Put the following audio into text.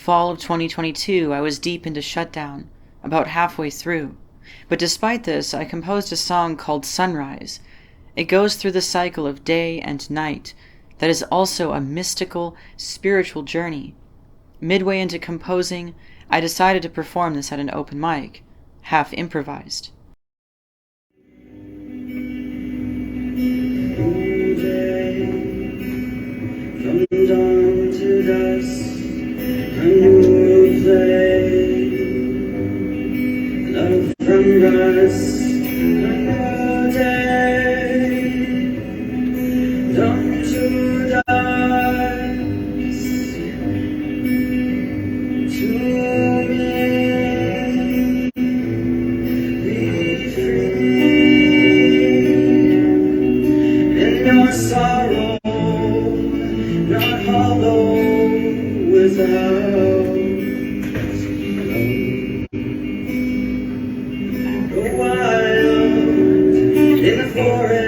Fall of 2022, I was deep into shutdown, about halfway through. But despite this, I composed a song called Sunrise. It goes through the cycle of day and night that is also a mystical, spiritual journey. Midway into composing, I decided to perform this at an open mic, half improvised. From dawn to dusk, a new play. Love from dusk, a new day. Dawn to dusk, to me, be free in your sorrow. Not hollow without go wild in the forest.